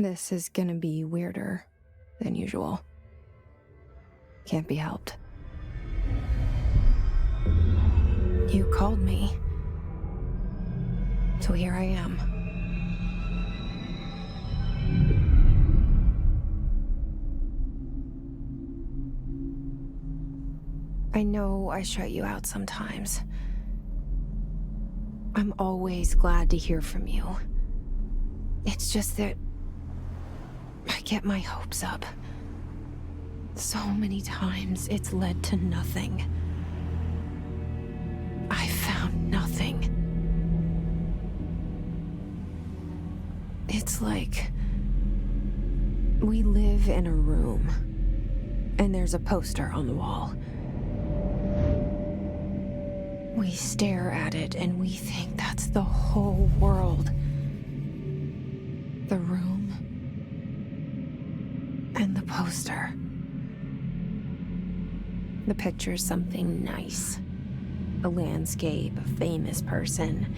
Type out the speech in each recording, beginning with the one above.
This is gonna be weirder than usual. Can't be helped. You called me. So here I am. I know I shut you out sometimes. I'm always glad to hear from you. It's just that I get my hopes up. So many times it's led to nothing. I found nothing. It's like we live in a room, and there's a poster on the wall. We stare at it and we think that's the whole world. The room and the poster. The picture's something nice. A landscape, a famous person.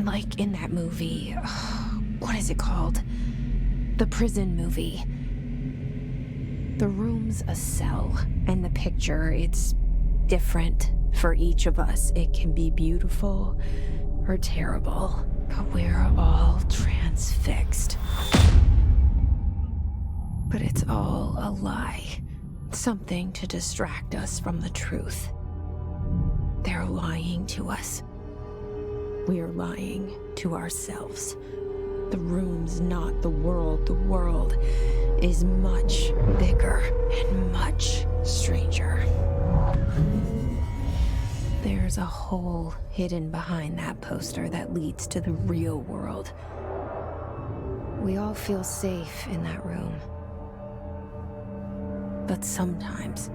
Like in that movie, what is it called? The prison movie. The room's a cell, and the picture, it's different for each of us. It can be beautiful or terrible, but we're all transfixed. But it's all a lie. Something to distract us from the truth. They're lying to us. We're lying to ourselves. The room's not the world. The world is much bigger and much stranger. There's a hole hidden behind that poster that leads to the real world. We all feel safe in that room. But sometimes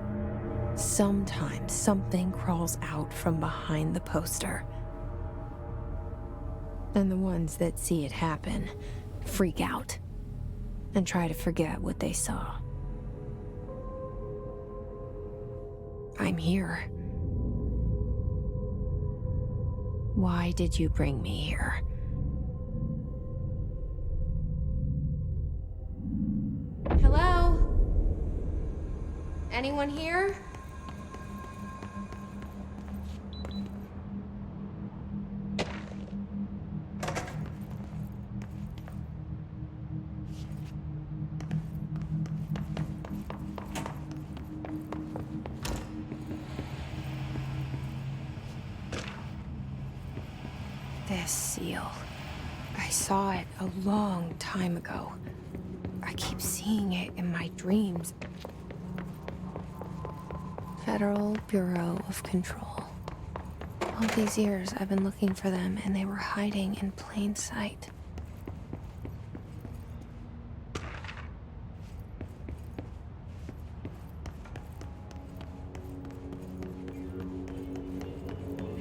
something crawls out from behind the poster. And the ones that see it happen freak out and try to forget what they saw. I'm here. Why did you bring me here? Hello? Anyone here? This seal. I saw it a long time ago. I keep seeing it in my dreams. Federal Bureau of Control. All these years I've been looking for them, and they were hiding in plain sight.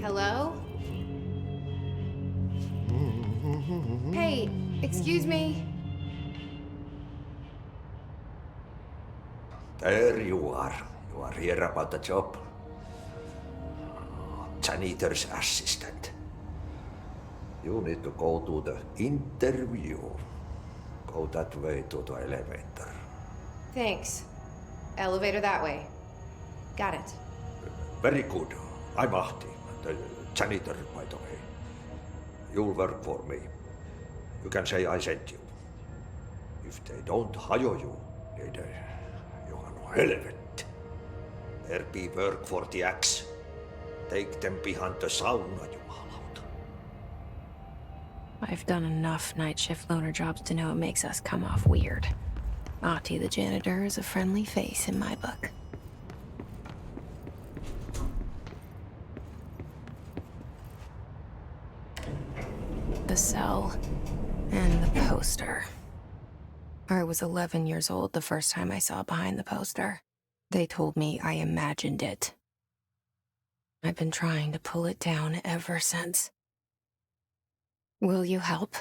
Hello? Hey, excuse me. There you are. You are here about the job. Janitor's assistant. You need to go to the interview. Go that way to the elevator. Thanks. Elevator that way. Got it. Very good. I'm Ahti, the janitor, by the way. You'll work for me. You can say I sent you. If they don't hire you, niin Johan on helvet. There be work for the axe. Take them behind the sauna, jumalauta. I've done enough night shift loner jobs to know it makes us come off weird. Ahti the janitor is a friendly face in my book. The cell and the poster. I was 11 years old the first time I saw behind the poster. They told me I imagined it. I've been trying to pull it down ever since. Will you help?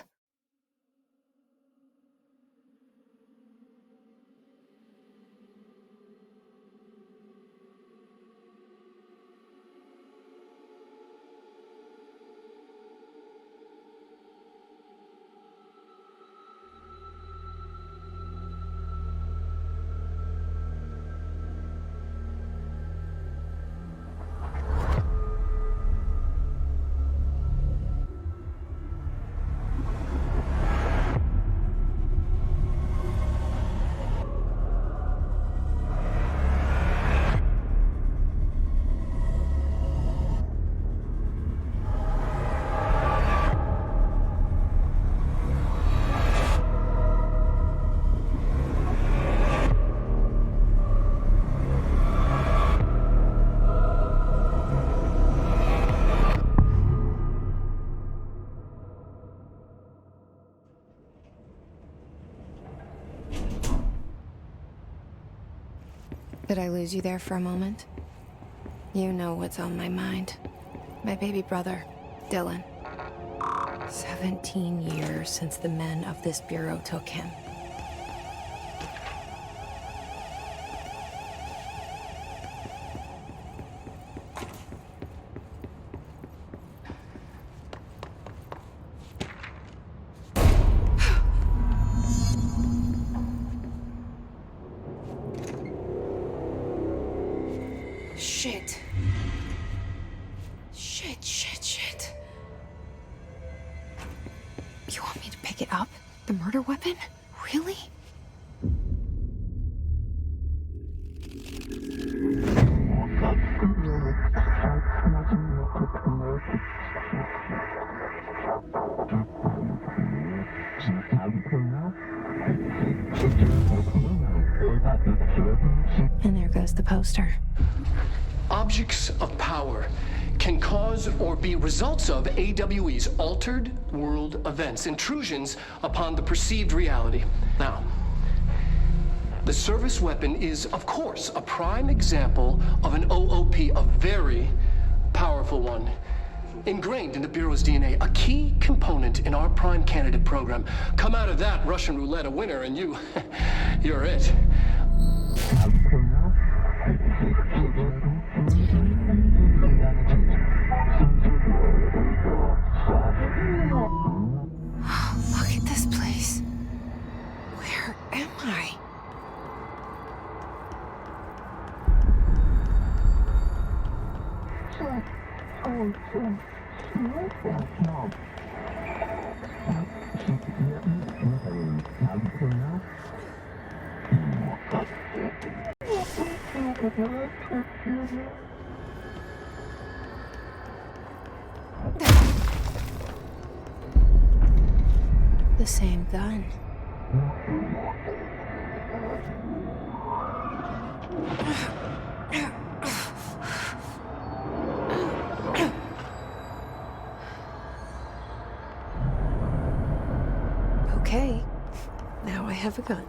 Did I lose you there for a moment? You know what's on my mind. My baby brother, Dylan. 17 years since the men of this bureau took him. Shit. Shit. You want me to pick it up? The murder weapon? Really? And there goes the poster. Objects of power can cause or be results of AWE's altered world events, intrusions upon the perceived reality. Now, the service weapon is, of course, a prime example of an OOP, a very powerful one. Ingrained in the Bureau's DNA, a key component in our prime candidate program. Come out of that Russian roulette a winner and you're it. Look at this place. Where am I? The same gun. Okay, now I have a gun.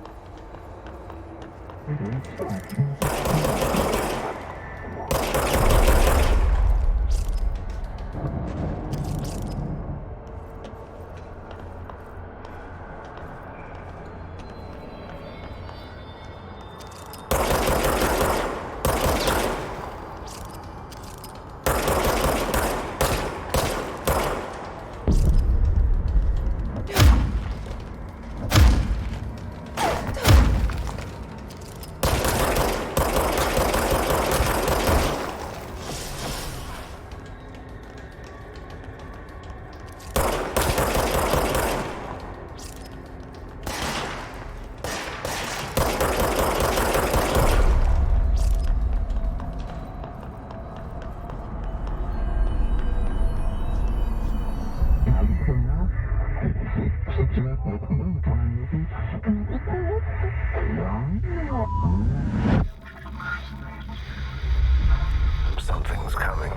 Something's coming.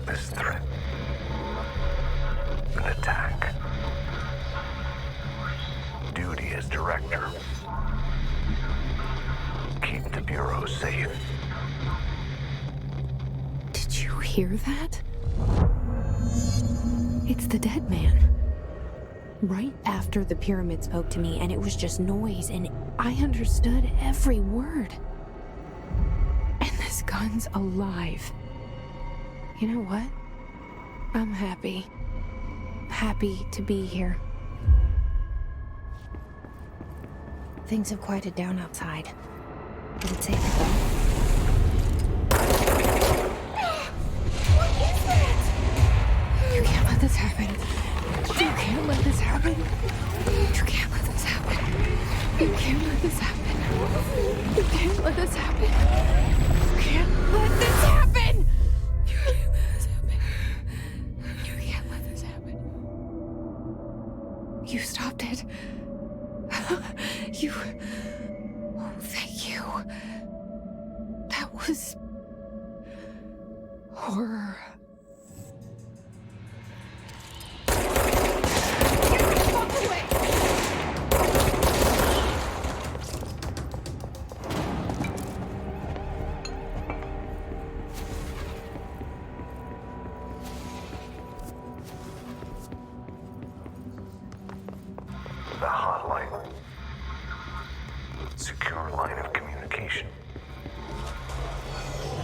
This threat. An attack. Duty as director. Keep the Bureau safe. Did you hear that? It's the dead man. Right after the pyramid spoke to me, and it was just noise, and I understood every word. And this gun's alive. You know what? I'm happy. Happy to be here. Things have quieted down outside. Is it safe to go? What is that? You can't let this happen. You can't let this happen. You can't let this happen. You can't let this happen. You can't let this happen. You can't let this happen. You can't let this happen. You can't let this happen. You stopped it. You... Oh, thank you. That was... horror.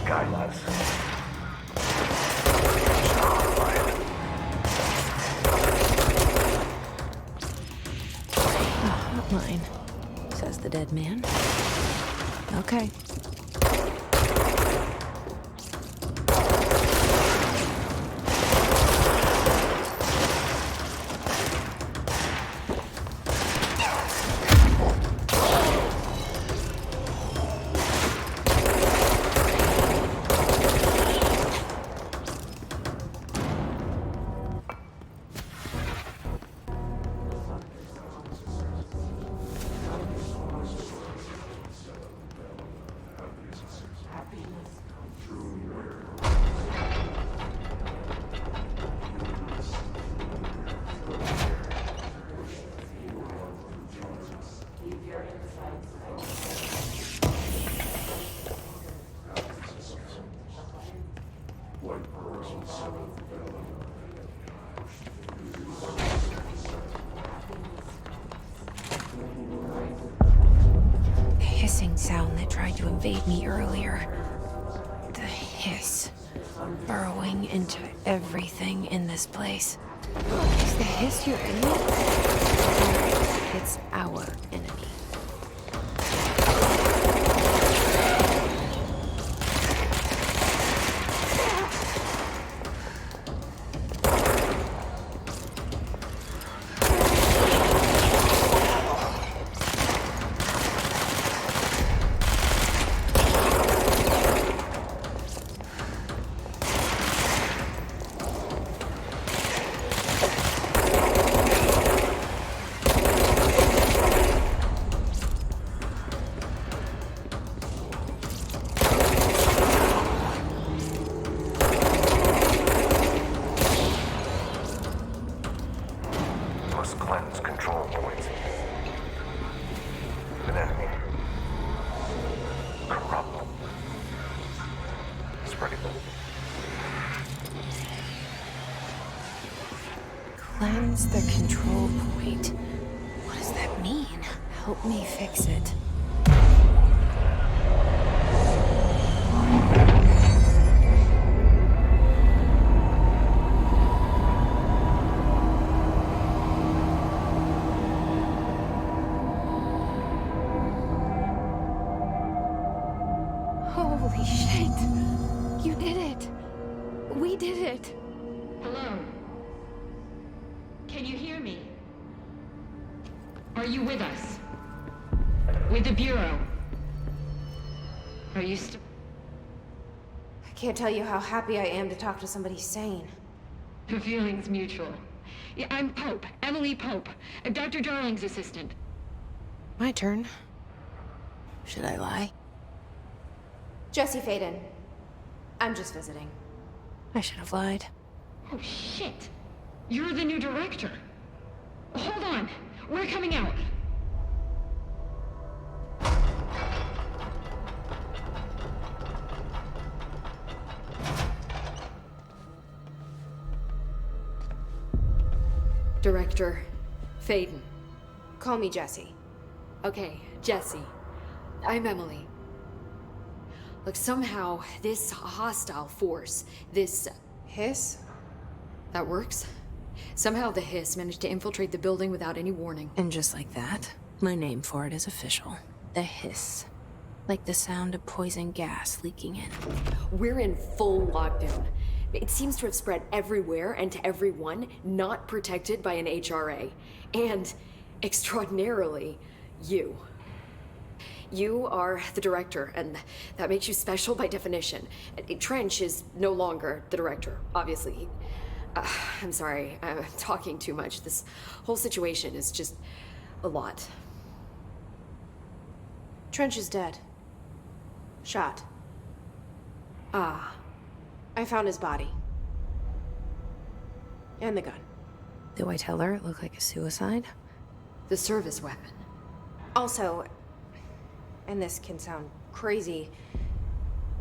guide us. Hotline, says the dead man. Okay. The hissing sound that tried to invade me earlier. The hiss. Burrowing into everything in this place. Is the hiss your enemy? Or it's our enemy? Must cleanse control points. An enemy. Corrupt. Spreading. Cleanse the control point. What does that mean? Help me fix it. Holy shit! You did it! We did it! Hello? Can you hear me? Are you with us? With the Bureau? Are you still... I can't tell you how happy I am to talk to somebody sane. The feeling's mutual. Yeah, I'm Pope, Emily Pope, Dr. Darling's assistant. My turn. Should I lie? Jesse Faden. I'm just visiting. I should have lied. Oh, shit. You're the new director. Hold on. We're coming out. Director Faden. Call me Jesse. Okay, Jesse. I'm Emily. Look, somehow this hostile force, this... Hiss? that works? Somehow the hiss managed to infiltrate the building without any warning. And just like that, my name for it is official. The hiss. Like the sound of poison gas leaking in. We're in full lockdown. It seems to have spread everywhere and to everyone not protected by an HRA. And, extraordinarily, you. You are the director, and that makes you special by definition. Trench is no longer the director, obviously. I'm sorry, I'm talking too much. This whole situation is just a lot. Trench is dead. Shot. Ah, I found his body. And the gun. Do I tell her it looked like a suicide? the service weapon. Also, and this can sound crazy,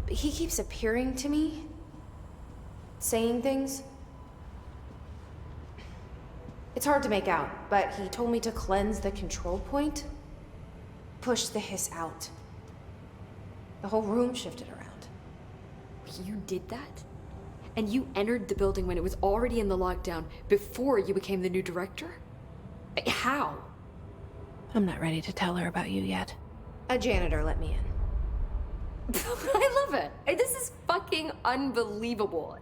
but he keeps appearing to me, saying things. It's hard to make out, but he told me to cleanse the control point, push the hiss out. The whole room shifted around. You did that? And you entered the building when it was already in the lockdown before you became the new director? How? I'm not ready to tell her about you yet. A janitor let me in. I love it. This is fucking unbelievable.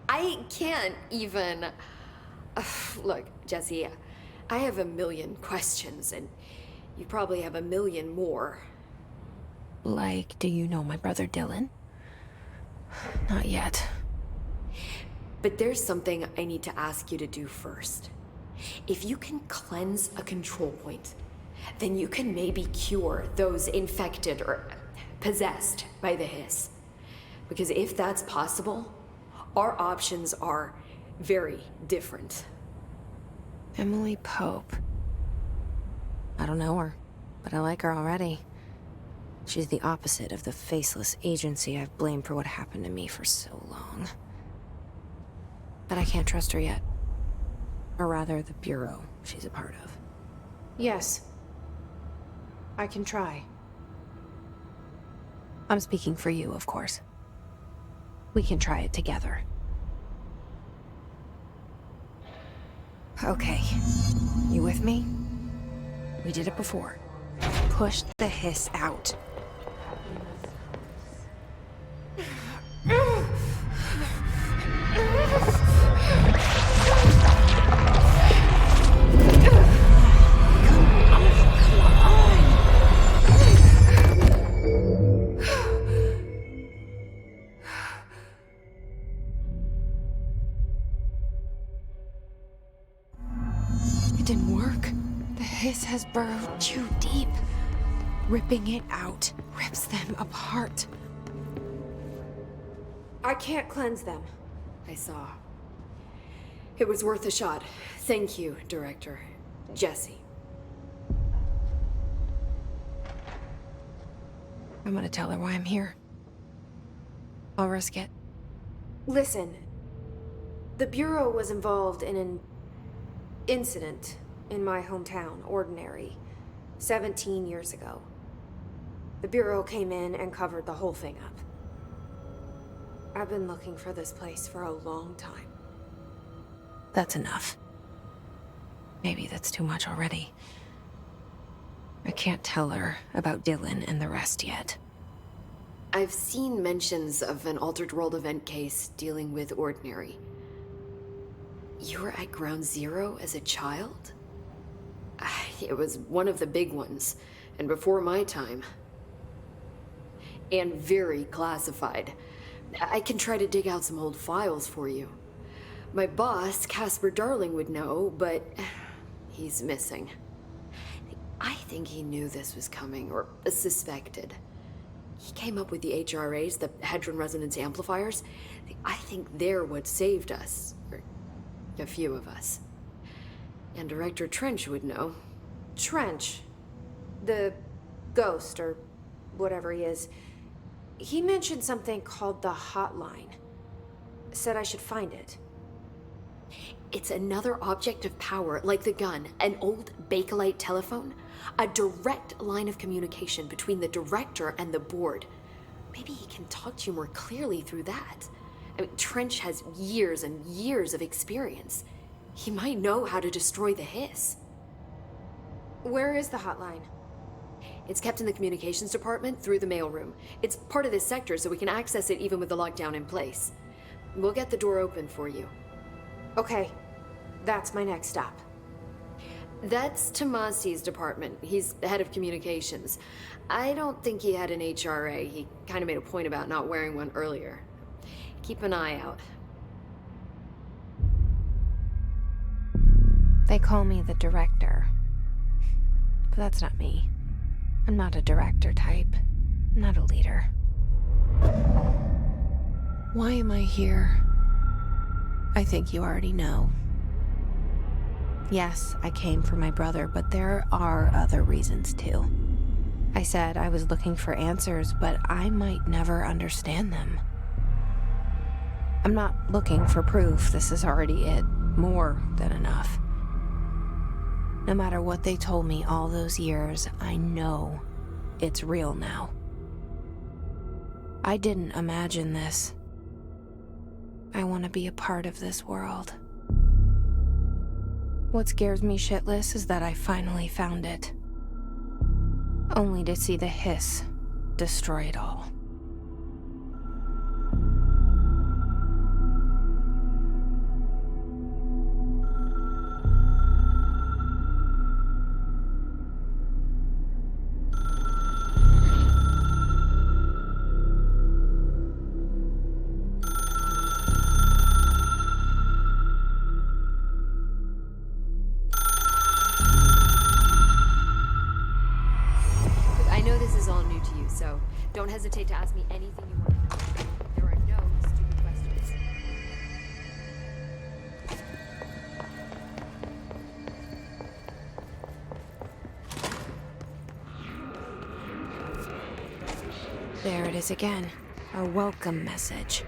I can't even... Look, Jesse, I have a million questions, and you probably have a million more. Like, do you know my brother Dylan? Not yet. But there's something I need to ask you to do first. If you can cleanse a control point, then you can maybe cure those infected or possessed by the hiss. Because if that's possible, our options are very different. Emily Pope. I don't know her, but I like her already. She's the opposite of the faceless agency I've blamed for what happened to me for so long. But I can't trust her yet. Or rather, the Bureau she's a part of. Yes. I can try. I'm speaking for you, of course. We can try it together. Okay. You with me? We did it before. Push the hiss out. It didn't work. The hiss has burrowed too deep. Ripping it out rips them apart. I can't cleanse them. I saw. It was worth a shot. Thank you, Director. Jesse. I'm gonna tell her why I'm here. I'll risk it. Listen. The Bureau was involved in an incident in my hometown, Ordinary, 17 years ago. The Bureau came in and covered the whole thing up. I've been looking for this place for a long time. That's enough. Maybe that's too much already. I can't tell her about Dylan and the rest yet. I've seen mentions of an Altered World event case dealing with Ordinary. You were at Ground Zero as a child? It was one of the big ones, and before my time. And very classified. I can try to dig out some old files for you. My boss, Casper Darling, would know, but he's missing. I think he knew this was coming, or suspected. He came up with the HRAs, the Hadron Resonance Amplifiers. I think they're what saved us. Or a few of us. And Director Trench would know. Trench. The ghost, or whatever he is. He mentioned something called the Hotline. Said I should find it. It's another object of power, like the gun, an old Bakelite telephone. A direct line of communication between the director and the board. Maybe he can talk to you more clearly through that. I mean, Trench has years and years of experience. He might know how to destroy the hiss. Where is the hotline? It's kept in the communications department through the mailroom. It's part of this sector, so we can access it even with the lockdown in place. We'll get the door open for you. Okay, that's my next stop. That's Tomasi's department. He's the head of communications. I don't think he had an HRA. He kind of made a point about not wearing one earlier. Keep an eye out. They call me the director. But that's not me. I'm not a director type. I'm not a leader. Why am I here? I think you already know. Yes, I came for my brother, but there are other reasons too. I said I was looking for answers, but I might never understand them. I'm not looking for proof. This is already it. More than enough. No matter what they told me all those years, I know it's real now. I didn't imagine this. I want to be a part of this world. What scares me shitless is that I finally found it. Only to see the hiss destroy it all. I know this is all new to you, so don't hesitate to ask me anything you want to know. There are no stupid questions. There it is again. A welcome message.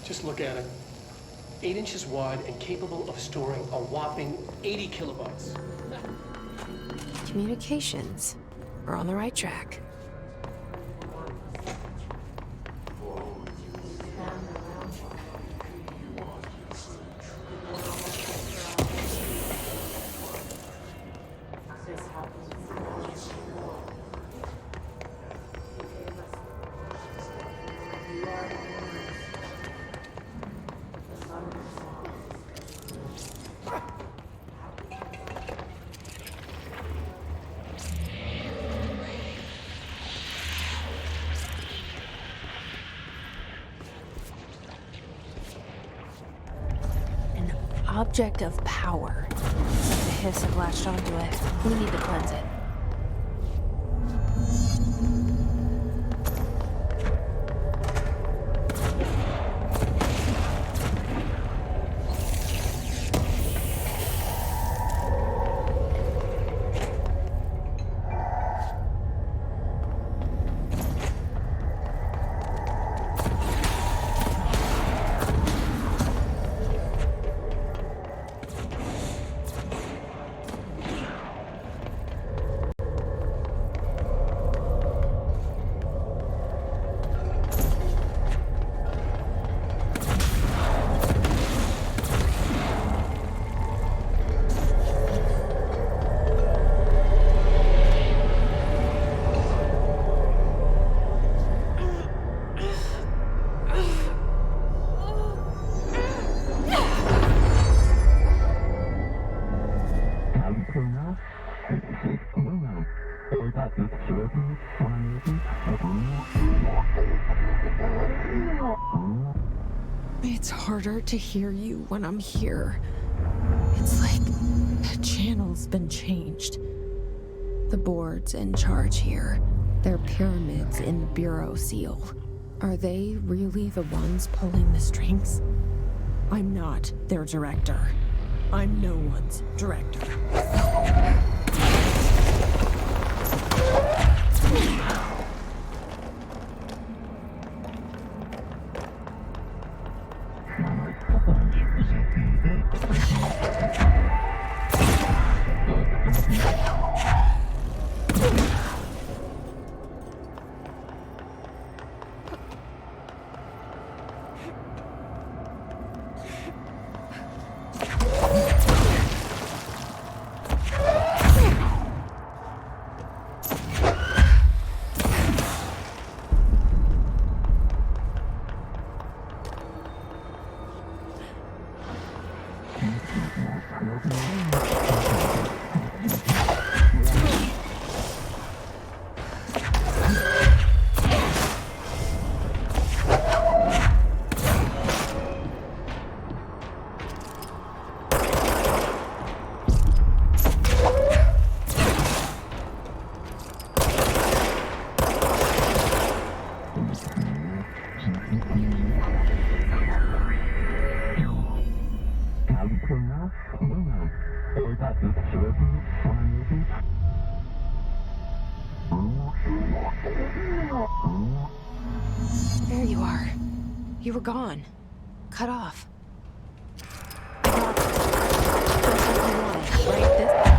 Just look at it. 8 inches wide and capable of storing a whopping 80 kilobytes. Communications. We're on the right track. object of power. The hiss have latched onto it. We need to cleanse it. It's harder to hear you when I'm here. It's like the channel's been changed. The board's in charge here. They're pyramids in the Bureau seal. Are they really the ones pulling the strings? I'm not their director. I'm no one's director. There you are. You were gone. Cut off. I got it. Just like you wanted, right? This...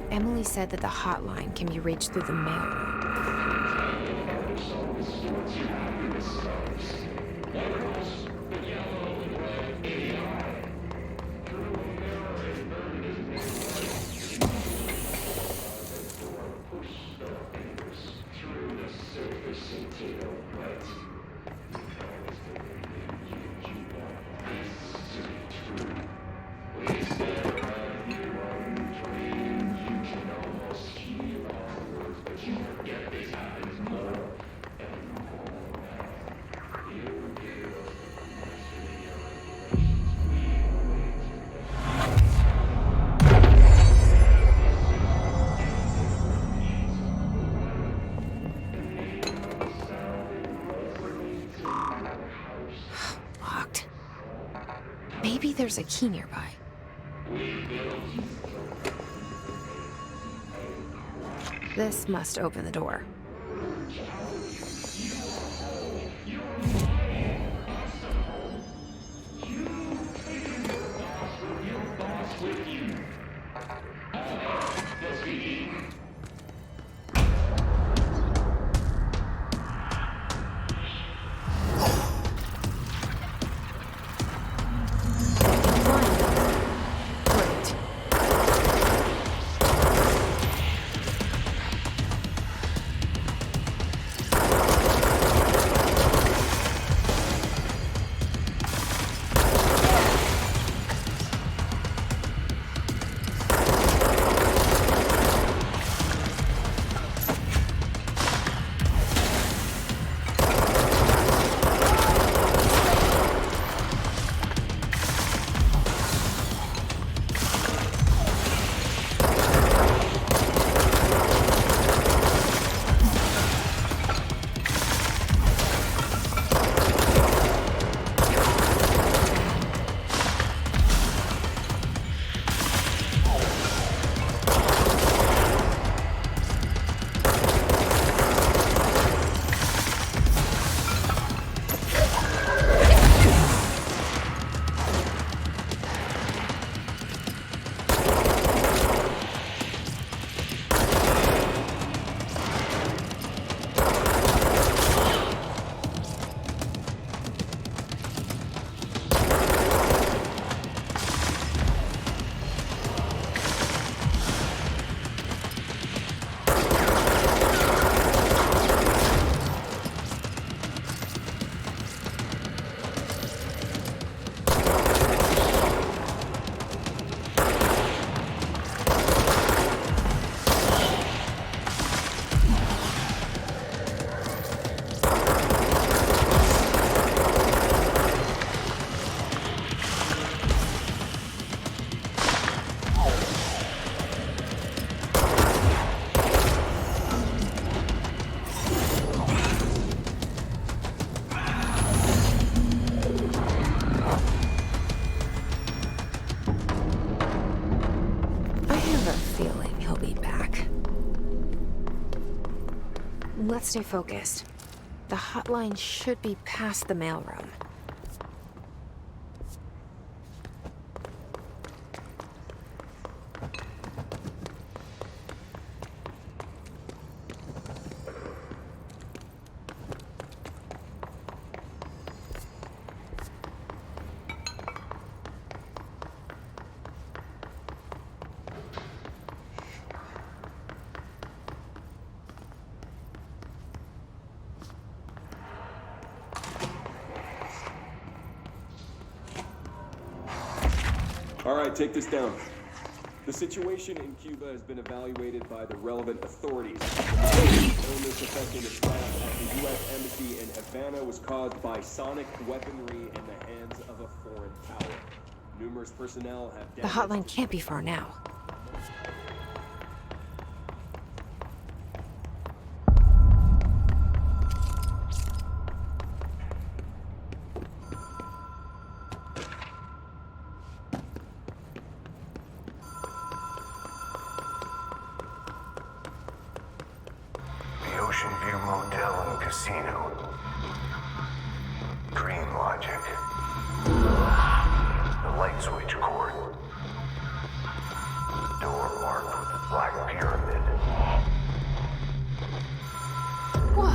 Emily said that the hotline can be reached through the mailroom. Maybe there's a key nearby. This must open the door. Great. Let's stay focused. The hotline should be past the mailroom. All right, take this down. The situation in Cuba has been evaluated by the relevant authorities. The illness affecting the staff at the U.S. Embassy in Havana was caused by sonic weaponry in the hands of a foreign power. Numerous personnel have... The hotline can't be far now. Ocean View Motel and Casino. Green Logic. The light switch cord. Door marked with the Black Pyramid. Whoa!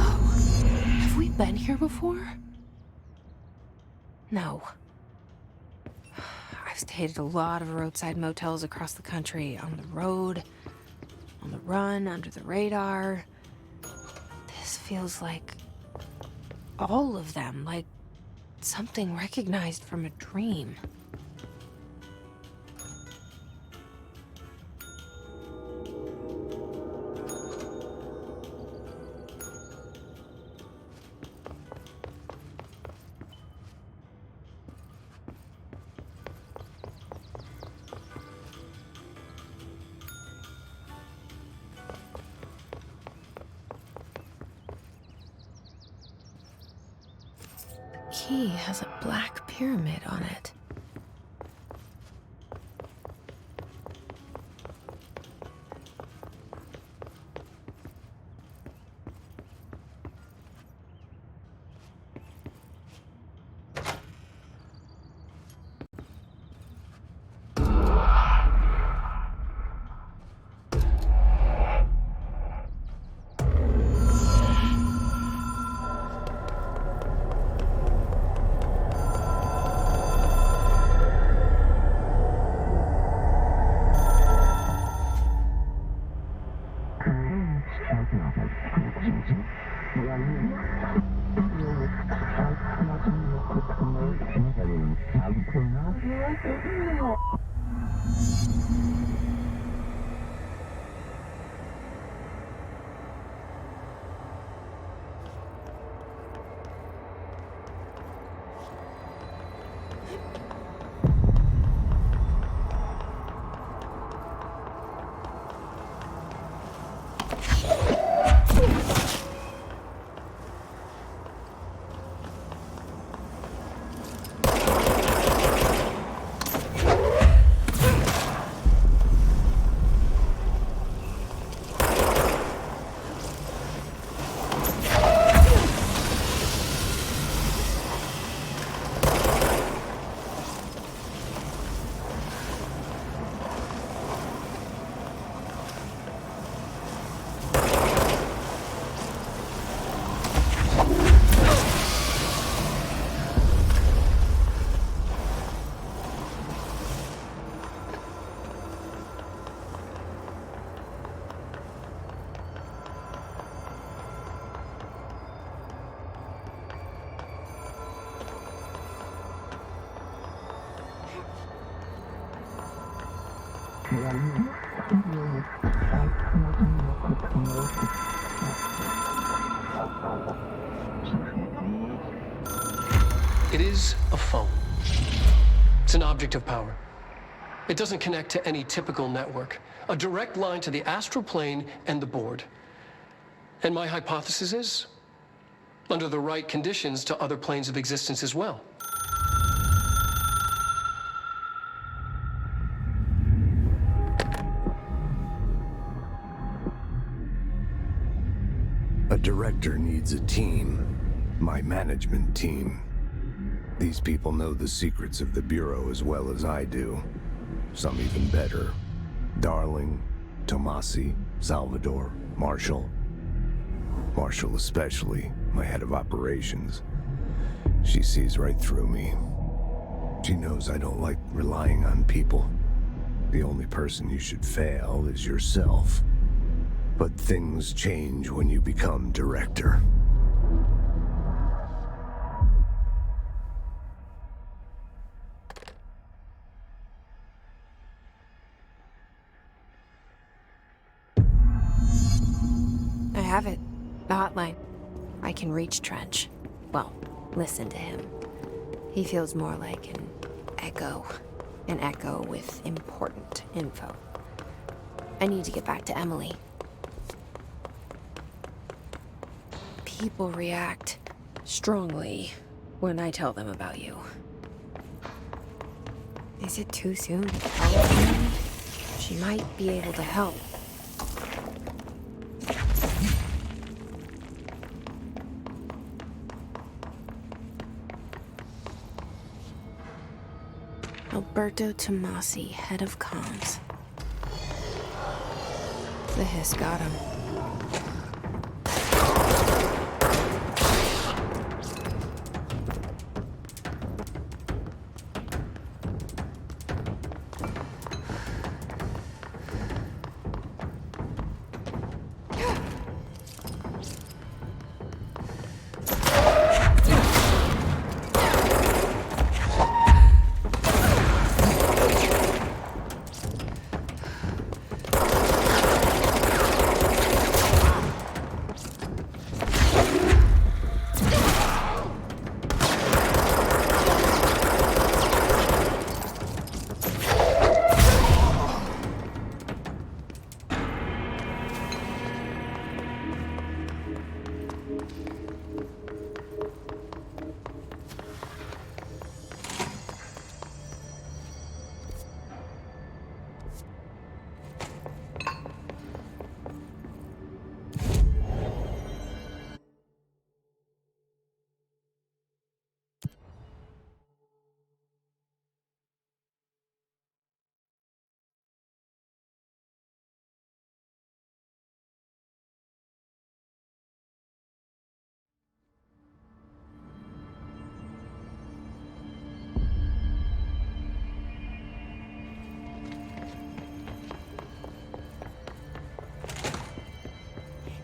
Have we been here before? No. I've stayed at a lot of roadside motels across the country, on the road, on the run, under the radar. This feels like all of them, like something recognized from a dream. Key has a black pyramid on it. It is a phone. It's an object of power. It doesn't connect to any typical network. A direct line to the astral plane and the board. And my hypothesis is, under the right conditions, to other planes of existence as well. A director needs a team. My management team. These people know the secrets of the Bureau as well as I do. Some even better. Darling, Tomasi, Salvador, Marshall. Marshall especially, my head of operations. She sees right through me. She knows I don't like relying on people. The only person you should fail is yourself. But things change when you become director. I have it. The hotline. I can reach Trench. Well, listen to him. He feels more like an echo. An echo with important info. I need to get back to Emily. People react strongly when I tell them about you. Is it too soon to tell her? She might be able to help. Alberto Tomasi, head of comms. The hiss got him.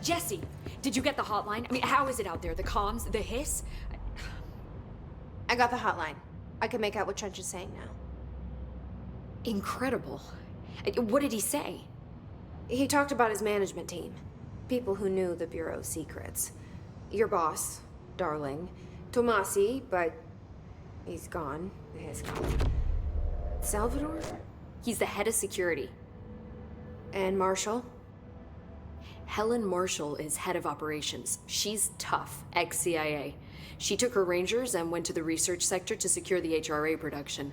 Jesse, did you get the hotline? I mean, how is it out there? The comms, the hiss? I got the hotline. I can make out what Trench is saying now. Incredible. What did he say? He talked about his management team. People who knew the Bureau's secrets. Your boss, Darling. Tomasi, but he's gone. He's gone. Salvador? He's the head of security. And Marshall? Helen Marshall is head of operations. She's tough, ex-CIA. She took her Rangers and went to the research sector to secure the HRA production.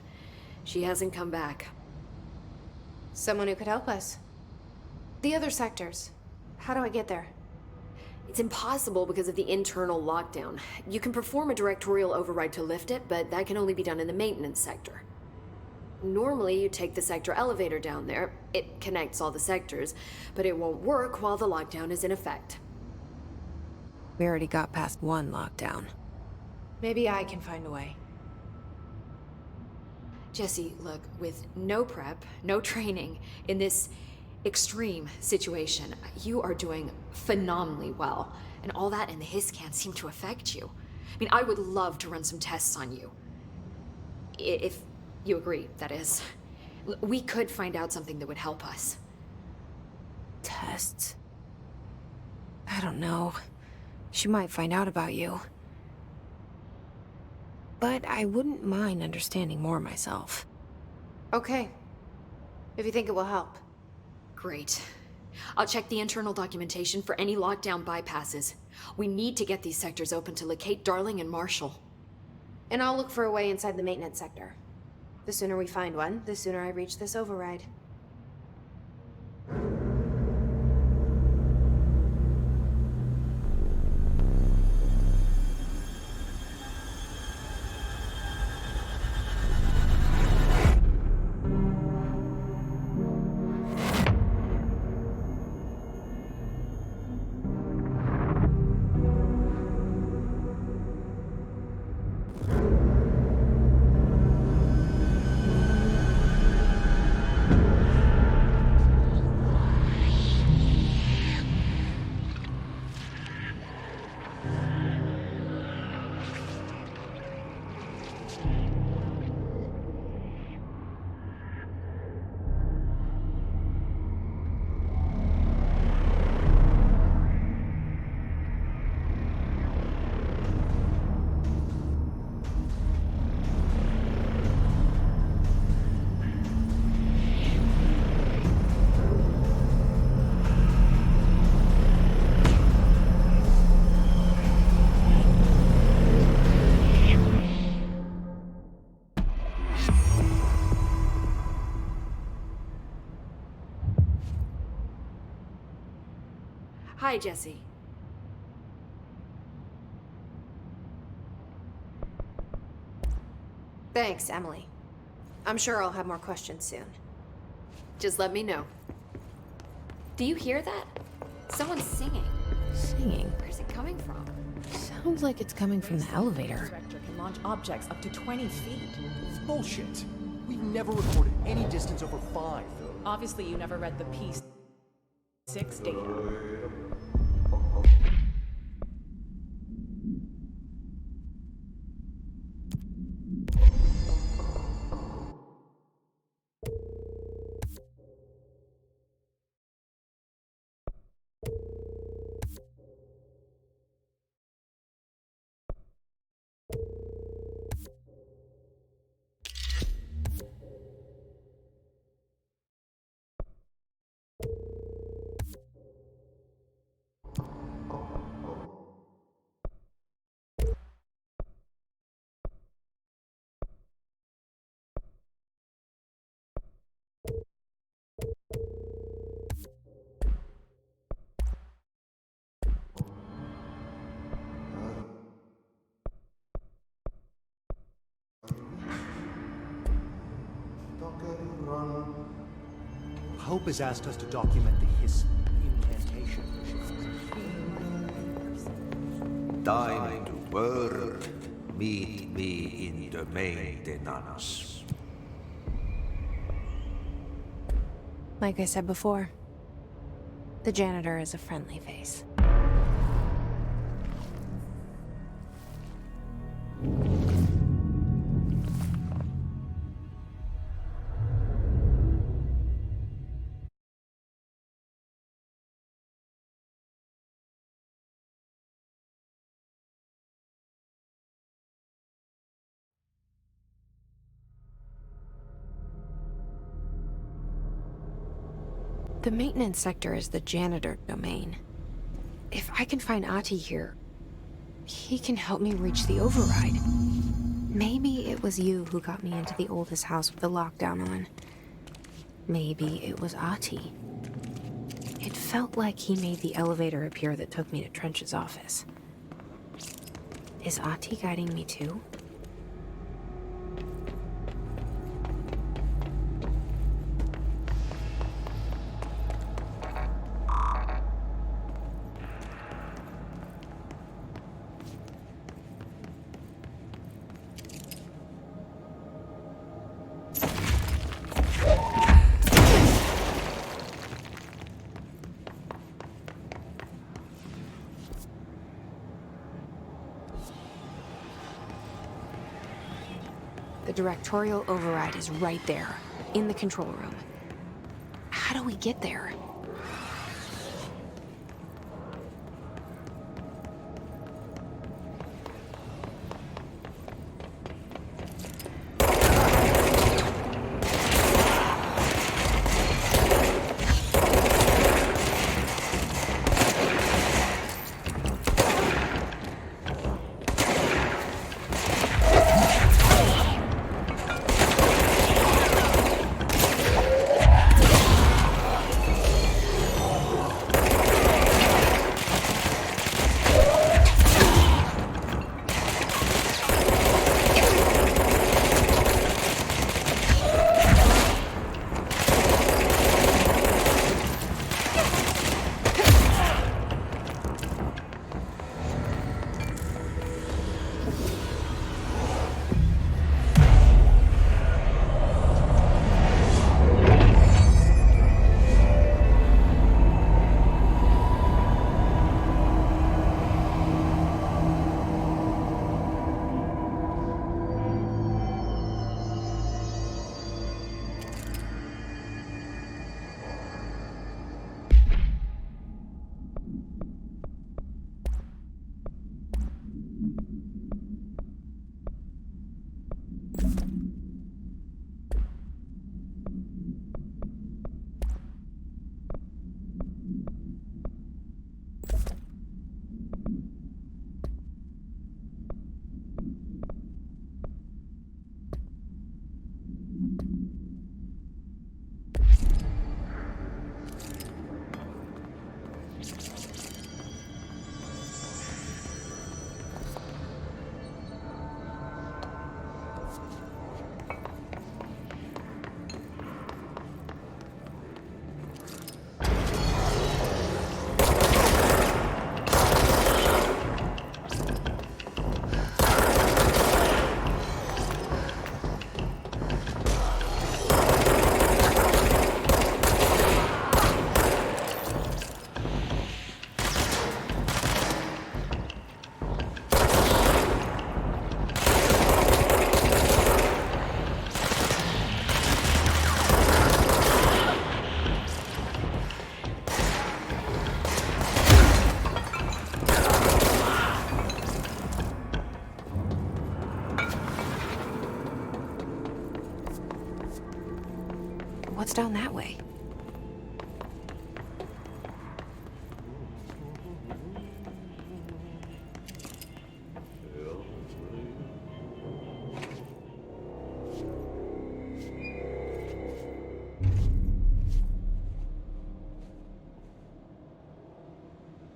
She hasn't come back. Someone who could help us. The other sectors. How do I get there? It's impossible because of the internal lockdown. You can perform a directorial override to lift it, but that can only be done in the maintenance sector. Normally, you take the sector elevator down there. It connects all the sectors, but it won't work while the lockdown is in effect. We already got past one lockdown. Maybe I can find a way. Jesse, look, with no prep, no training, in this extreme situation, you are doing phenomenally well. And all that and the hiss can't seem to affect you. I mean, I would love to run some tests on you. If you agree, that is. We could find out something that would help us. Tests? I don't know. She might find out about you. But I wouldn't mind understanding more myself. Okay. If you think it will help. Great. I'll check the internal documentation for any lockdown bypasses. We need to get these sectors open to locate Darling and Marshall. And I'll look for a way inside the maintenance sector. The sooner we find one, the sooner I reach this override. Hi, Jesse. Thanks, Emily. I'm sure I'll have more questions soon. Just let me know. Do you hear that? Someone's singing. Singing? Where's it coming from? Sounds like it's coming from the elevator. Director can launch objects up to 20 feet. It's bullshit. We've never recorded any distance over 5. Obviously, you never read the P6 data. Hope has asked us to document the Hiss incantation. Time to work. Meet me in the maintenance. Like I said before, the janitor is a friendly face. The maintenance sector is the janitor domain. If I can find Ahti here, he can help me reach the override. Maybe it was you who got me into the oldest house with the lockdown on. Maybe it was Ahti. It felt like he made the elevator appear that took me to Trench's office. Is Ahti guiding me too? The directorial override is right there. in the control room. How do we get there? What's down that way?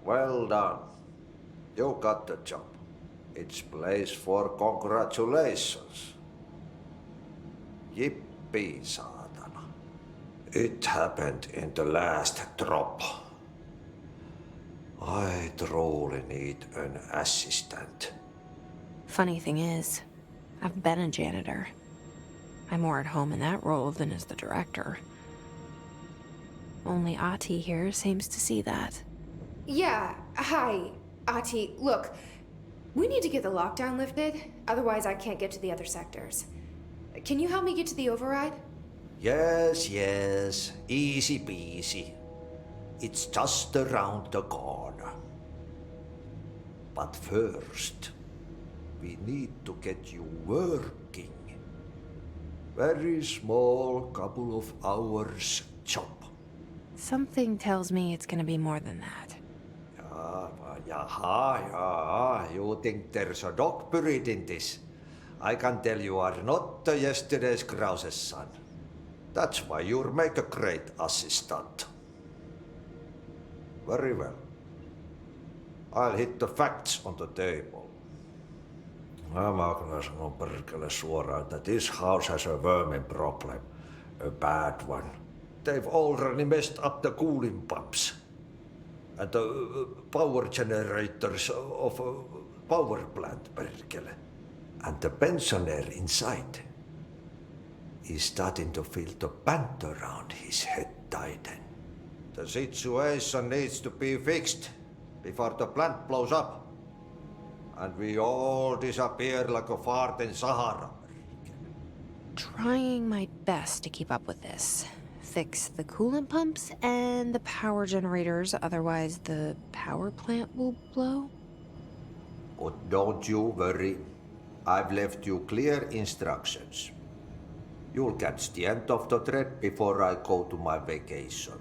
Well done. You got the job. It's place for congratulations. Yippee, saatana. It happened in the last drop. I truly need an assistant. Funny thing is, I've been a janitor. I'm more at home in that role than as the director. Only Ahti here seems to see that. Yeah, hi, Ahti. Look, we need to get the lockdown lifted, otherwise I can't get to the other sectors. Can you help me get to the override? Yes, easy peasy. It's just around the corner. But first, we need to get you working. Very small, couple of hours job. Something tells me it's gonna be more than that. You think there's a dog buried in this? I can tell you are not yesterday's Krause's son. That's why you'll make a great assistant. Very well. I'll hit the facts on the table. Mä kyllä sanon perkele suoraan, that this house has a vermin problem. A bad one. They've already messed up the cooling pumps. And the power generators of a power plant, perkele. And the pensioner inside is starting to feel the band around his head tighten. The situation needs to be fixed before the plant blows up. And we all disappear like a fart in Sahara. Trying my best to keep up with this. Fix the coolant pumps and the power generators, otherwise the power plant will blow. But don't you worry. I've left you clear instructions. You'll catch the end of the thread before I go to my vacation.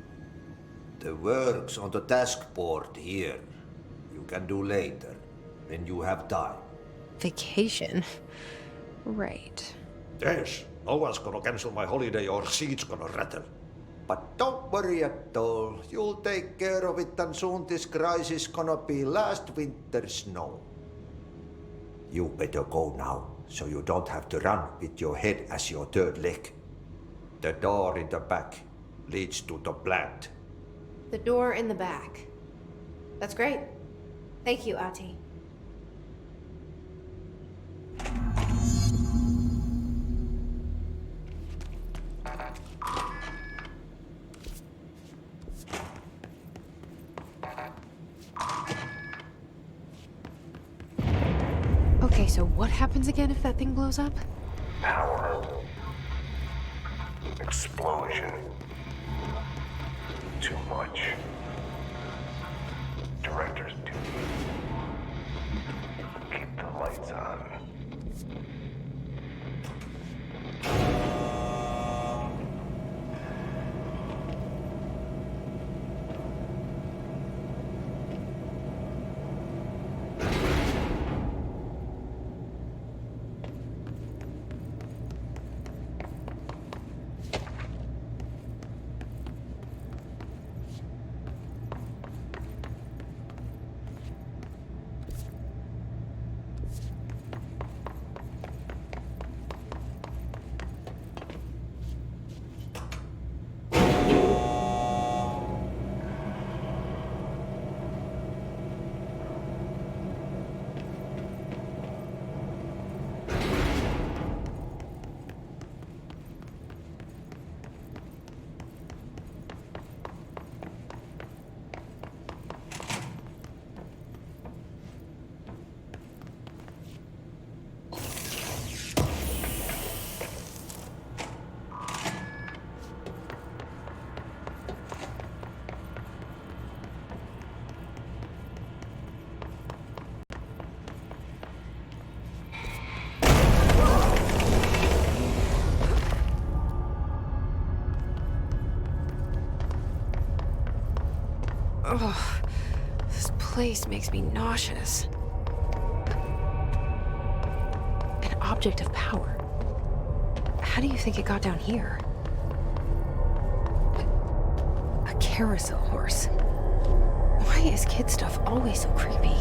The work's on the task board here. You can do later, when you have time. Vacation? Right. Yes, no one's gonna cancel my holiday or seat's gonna rattle. But don't worry at all. You'll take care of it and soon this crisis gonna be last winter's snow. You better go now, so you don't have to run with your head as your third leg. The door in the back leads to the plant. The door in the back. That's great. Thank you, Ati. Okay, so what happens again if that thing blows up? Power. Explosion. Too much. Director's duty. Keep the lights on. Ugh, this place makes me nauseous. An object of power. How do you think it got down here? A carousel horse. Why is kid stuff always so creepy?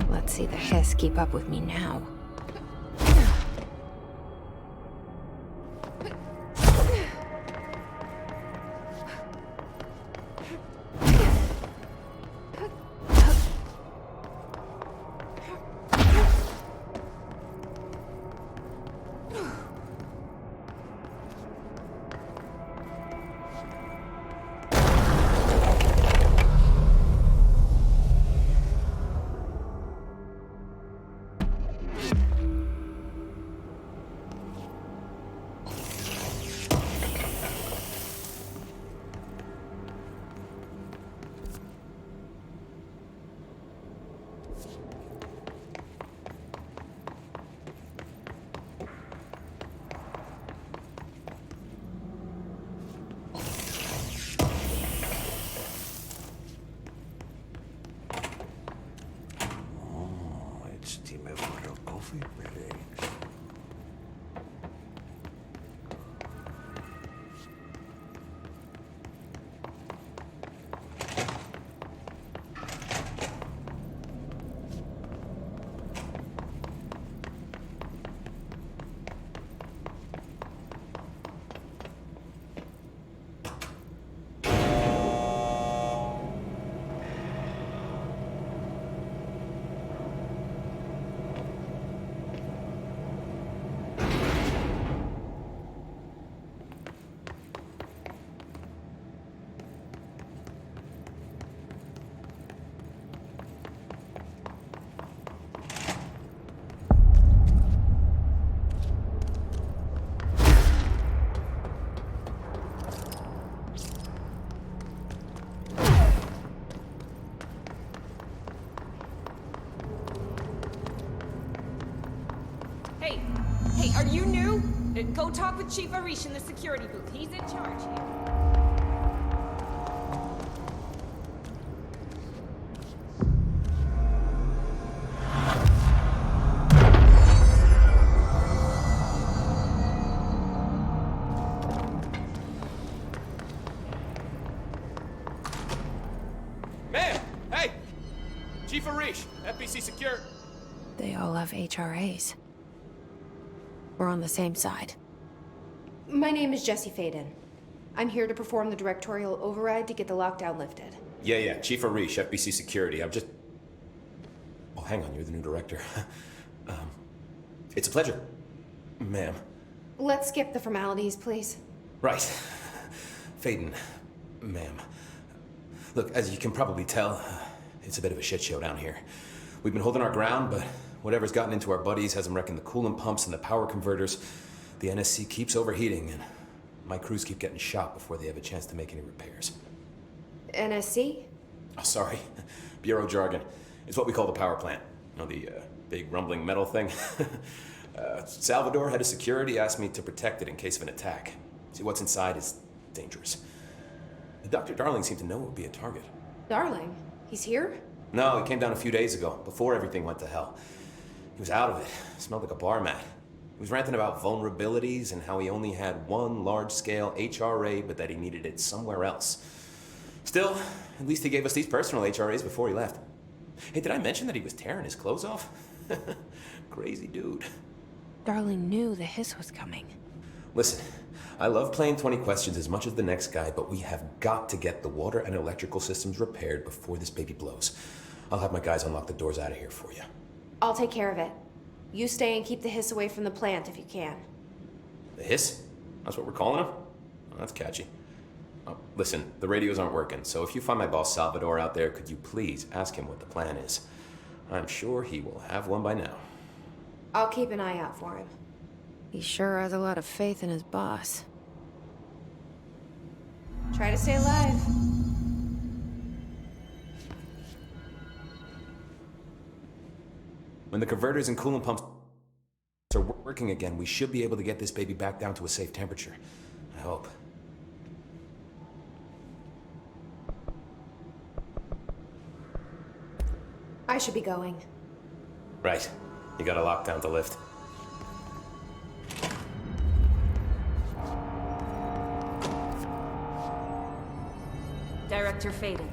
Let's see the Hiss keep up with me now. Coffee-breaks. Hey, are you new? Go talk with Chief Arish in the security booth. He's in charge here. Ma'am! Hey! Chief Arish, FBC Secure. They all have HRAs. We're on the same side. My name is Jesse Faden. I'm here to perform the directorial override to get the lockdown lifted. Yeah, Chief Arish, FBC Security. I'm just... Oh, hang on, you're the new director. It's a pleasure, ma'am. Let's skip the formalities, please. Right. Faden, ma'am. Look, as you can probably tell, it's a bit of a shit show down here. We've been holding our ground, but whatever's gotten into our buddies has them wrecking the coolant pumps and the power converters. The NSC keeps overheating, and my crews keep getting shot before they have a chance to make any repairs. NSC? Oh, sorry. Bureau jargon. It's what we call the power plant. You know, the big rumbling metal thing? Salvador, head of security, asked me to protect it in case of an attack. See, what's inside is dangerous. Dr. Darling seemed to know it would be a target. Darling? He's here? No, he came down a few days ago, before everything went to hell. He was out of it. Smelled like a bar mat. He was ranting about vulnerabilities and how he only had one large-scale HRA, but that he needed it somewhere else. Still, at least he gave us these personal HRAs before he left. Hey, did I mention that he was tearing his clothes off? Crazy dude. Darling knew the hiss was coming. Listen, I love playing 20 questions as much as the next guy, but we have got to get the water and electrical systems repaired before this baby blows. I'll have my guys unlock the doors out of here for you. I'll take care of it. You stay and keep the hiss away from the plant if you can. The hiss? That's what we're calling him? Oh, that's catchy. Oh, listen, the radios aren't working, so if you find my boss Salvador out there, could you please ask him what the plan is? I'm sure he will have one by now. I'll keep an eye out for him. He sure has a lot of faith in his boss. Try to stay alive. When the converters and coolant pumps are working again, we should be able to get this baby back down to a safe temperature. I hope. I should be going. Right. You got a lockdown to lift. Director Faden,